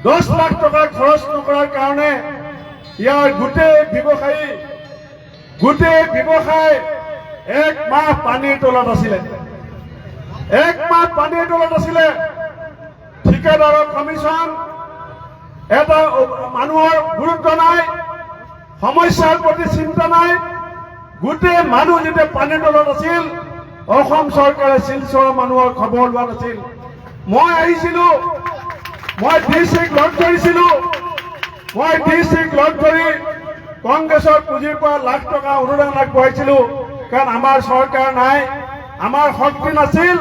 10 লাখ টকা খৰচ নকৰাৰ কাৰণে ইয়াৰ গোটেই ব্যৱসায় 1 মাহ পানীৰ তলত আছিলে। 1 মাহ পানীৰ তলত আছিলে। ঠিকাদাৰৰ কমিশ্যন, এটা মানুহৰ গুৰুত্ব নাই, সমস্যাৰ প্ৰতি চিন্তা নাই। গোটেই মানুহ যেতিয়া পানীৰ তলত আছিল, অসম চৰকাৰে শিলচৰৰ মানুহৰ খবৰ লোৱা নাছিল। মই আহিছিলো, মই ডিচিক লগ ধৰিছিলো। মই ডিচিক লগ ধৰি কংগ্ৰেছৰ পুঁজিৰ পৰা লাখ টকা অনুদান আগবঢ়াইছিলো, কাৰণ আমাৰ চৰকাৰ নাই, আমাৰ শক্তি নাছিল।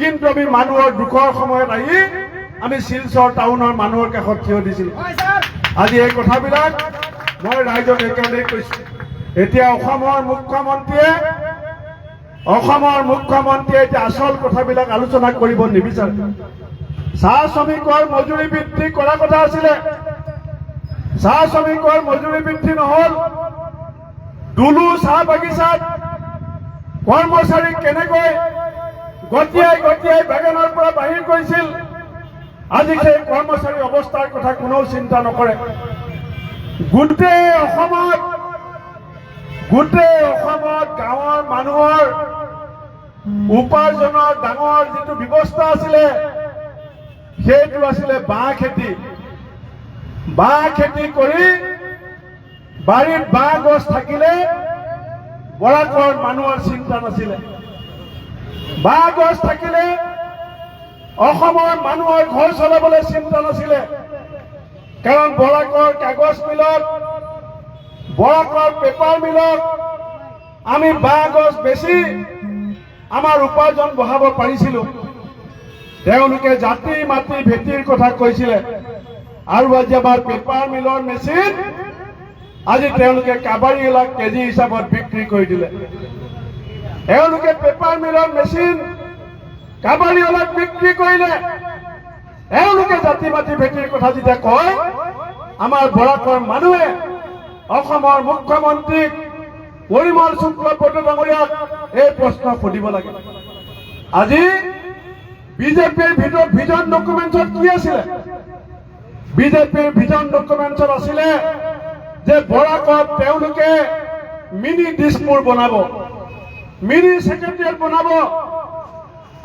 কিন্তু আমি মানুহৰ দুখৰ সময়ত আহি আমি শিলচৰ টাউনৰ মানুহৰ কাষত থিয় দিছিলো। আজি এই কথাবিলাক মই ৰাইজক একেবাৰে কৈছো। এতিয়া অসমৰ মুখ্যমন্ত্ৰীয়ে এতিয়া আচল কথাবিলাক আলোচনা কৰিব নিবিচাৰে। চাহ শ্ৰমিকৰ মজুৰি বৃদ্ধি কৰা কথা আছিলে, চাহ শ্ৰমিকৰ মজুৰি বৃদ্ধি নহল। দুলু চাহ বাগিচাত কৰ্মচাৰীক কেনেকৈ গতিয়াই বাগানৰ পৰা বাহিৰ কৰিছিল, আজি সেই কৰ্মচাৰীৰ অৱস্থাৰ কথা কোনেও চিন্তা নকৰে। গোটেই অসমত গাঁৱৰ মানুহৰ উপাৰ্জনৰ ডাঙৰ যিটো ব্যৱস্থা আছিলে, সেইটো আছিলে বাঁহ খেতি। বাঁহ খেতি কৰি বাৰীত বাঁহ গছ থাকিলে বৰাকৰ মানুহৰ চিন্তা নাছিলে। বাঁহ গছ থাকিলে অসমৰ মানুহৰ ঘৰ চলাবলৈ চিন্তা নাছিলে, কাৰণ বৰাকৰ কাগজ মিলত, বৰাকৰ পেপাৰ মিলত আমি বাঁহ গছ বেচি আমাৰ উপাৰ্জন বঢ়াব পাৰিছিলো। তেওঁলোকে জাতি মাটি ভেটিৰ কথা কৈছিলে, আৰু আজি আমাৰ পেপাৰ মিলৰ মেচিন আজি তেওঁলোকে কাবাৰীৱালাক কেজি হিচাপত বিক্ৰী কৰি দিলে। তেওঁলোকে পেপাৰ মিলৰ মেচিন কাবাৰীৱালাক বিক্ৰী কৰিলে। এওঁলোকে জাতি মাটি ভেটিৰ কথা যেতিয়া কয়, আমাৰ বৰাকৰ মানুহে অসমৰ মুখ্যমন্ত্ৰীক পৰিমল শুক্লবৈদ্য ডাঙৰীয়াক এই প্ৰশ্ন সুধিব লাগে। আজি বিজেপিৰ ভিজন ডকুমেণ্টছত কি আছিলে? বিজেপিৰ ভিজন ডকুমেণ্টছত আছিলে যে বৰাকত তেওঁলোকে মিনি দিছপুৰ বনাব, মিনি ছেক্ৰেটাৰিয়েট বনাব।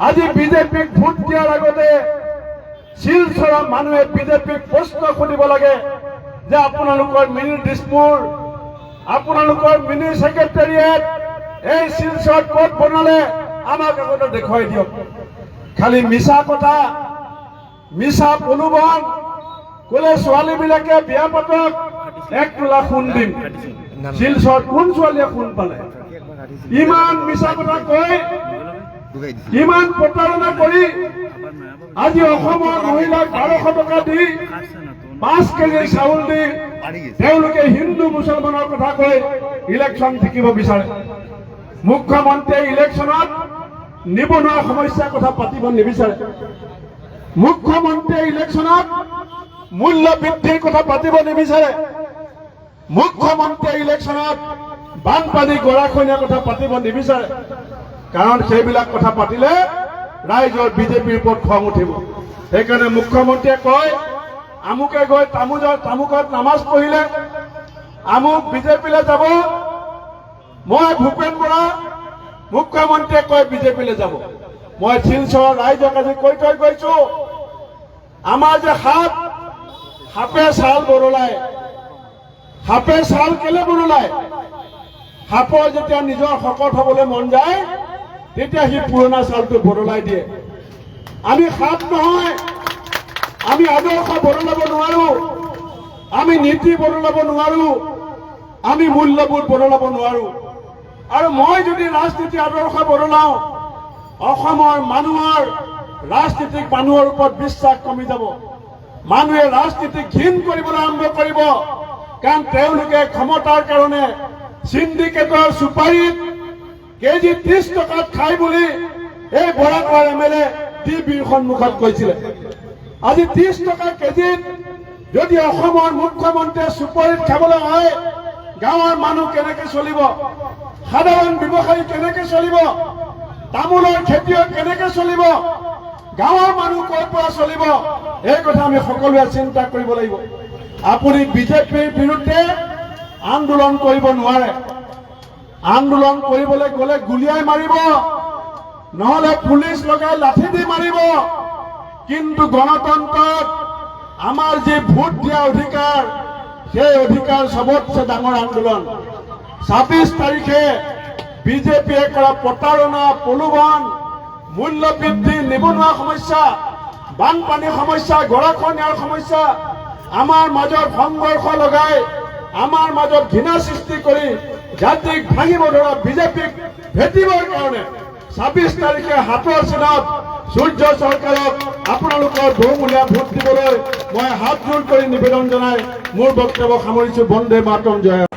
আজি বিজেপিক ভোট দিয়াৰ আগতে শিলচৰৰ মানুহে বিজেপিক প্ৰশ্ন সুধিব লাগে যে আপোনালোকৰ মিনি দিছপুৰ, আপোনালোকৰ মিনি ছেক্ৰেটাৰিয়েট এই শিলচৰত ক'ত বনালে আমাক আগতে দেখুৱাই দিয়ক। খালি মিছা কথা, মিছা প্ৰলোভন, ক'লে ছোৱালীবিলাকে বিয়া পাতক, 1 তোলা সোণ দিম। শিলচৰত কোন ছোৱালীয়ে সোণ পালে? ইমান মিছা কথা কৈ, ইমান প্ৰতাৰণা কৰি আজি অসমৰ মহিলাক 1200 টকা দি 5 কেজি চাউল দি তেওঁলোকে হিন্দু মুছলমানৰ কথা কৈ ইলেকশ্যন জিকিব বিচাৰে। মুখ্যমন্ত্ৰীয়ে ইলেকশ্যনত নিবনুৱা সমস্যাৰ কথা পাতিব নিবিচাৰে। মুখ্যমন্ত্ৰীয়ে ইলেকশ্যনত মূল্য বৃদ্ধিৰ কথা পাতিব নিবিচাৰে। মুখ্যমন্ত্ৰীয়ে ইলেকশ্যনত বানপানী গৰাখহনীয়াৰ কথা পাতিব নিবিচাৰে, কাৰণ সেইবিলাক কথা পাতিলে ৰাইজৰ বিজেপিৰ ওপৰত খং উঠিব। সেইকাৰণে মুখ্যমন্ত্ৰীয়ে কয়, আমুকে গৈ তামুকত নামাজ পঢ়িলে, আমুক বিজেপিলৈ যাব। মই ভূপেন বৰা, মুখ্যমন্ত্ৰীয়ে কয় বিজেপিলৈ যাব। মই শিলচৰৰ ৰাইজক আজি কৈ থৈ গৈছো, আমাৰ যে সাপে ছাল বদলায়, সাপে ছাল কেলে বদলায়? সাপৰ যেতিয়া নিজৰ শকত হবলৈ মন যায়, তেতিয়া সি পুৰণা ছালটো বদলাই দিয়ে। আমি সাপ নহয়, আমি আদৰ্শ বদলাব নোৱাৰো, আমি নীতি বদলাব নোৱাৰো, আমি মূল্যবোধ বদলাব নোৱাৰো। আৰু মই যদি ৰাজনীতি আদৰ্শ বদলাও, অসমৰ মানুহৰ ৰাজনীতিক মানুহৰ ওপৰত বিশ্বাস কমি যাব। মানুহে ৰাজনীতিক ঘিণ কৰিবলৈ আৰম্ভ কৰিব, কাৰণ তেওঁলোকে ক্ষমতাৰ কাৰণে সিন্ডিকেটৰ চুপাৰীত কেজি 30 টকাত খাই বুলি এই বৰাকৰ MLA টিভিৰ সন্মুখত কৈছিলে। আজি 30 টকা কেজিত যদি অসমৰ মুখ্যমন্ত্ৰীয়ে চুপাৰীত খাবলৈ হয়, গাঁৱৰ মানুহ কেনেকে চলিব? সাধাৰণ ব্যৱসায়ী কেনেকে চলিব? তামোলৰ খেতিয়ক কেনেকে চলিব? গাঁৱৰ মানুহ ক'ৰ পৰা চলিব এই কথা আমি সকলোৱে চিন্তা কৰিব লাগিব। আপুনি বিজেপিৰ বিৰুদ্ধে আন্দোলন কৰিব নোৱাৰে। আন্দোলন কৰিবলৈ গ'লে গুলিয়াই মাৰিব, নহলে পুলিচ লগাই লাঠি দি মাৰিব। কিন্তু গণতন্ত্ৰত আমাৰ যি ভোট দিয়া অধিকাৰ, সেই অধিকাৰ সবতছে ডাঙৰ আন্দোলন। 26 তাৰিখে বিজেপিয়ে কৰা প্ৰতাৰণা, প্ৰলোভন, মূল্য বৃদ্ধি, নিবনুৱা সমস্যা, বানপানী সমস্যা, গৰাখহনীয়াৰ সমস্যা, আমাৰ মাজত সংঘৰ্ষ লগাই, আমাৰ মাজত ঘৃণা সৃষ্টি কৰি জাতিক ভাঙিব ধৰা বিজেপিক ভেটিবৰ কাৰণে 26 তাৰিখে হাতৰ চিনত সূৰ্য চৰকাৰক আপোনালোকৰ বহুমূলীয়া ভোট দিবলৈ মই হাত জোৰ কৰি নিবেদন জনাই মোৰ বক্তব্য সামৰিছো। বন্দে মাতৰম, জয়।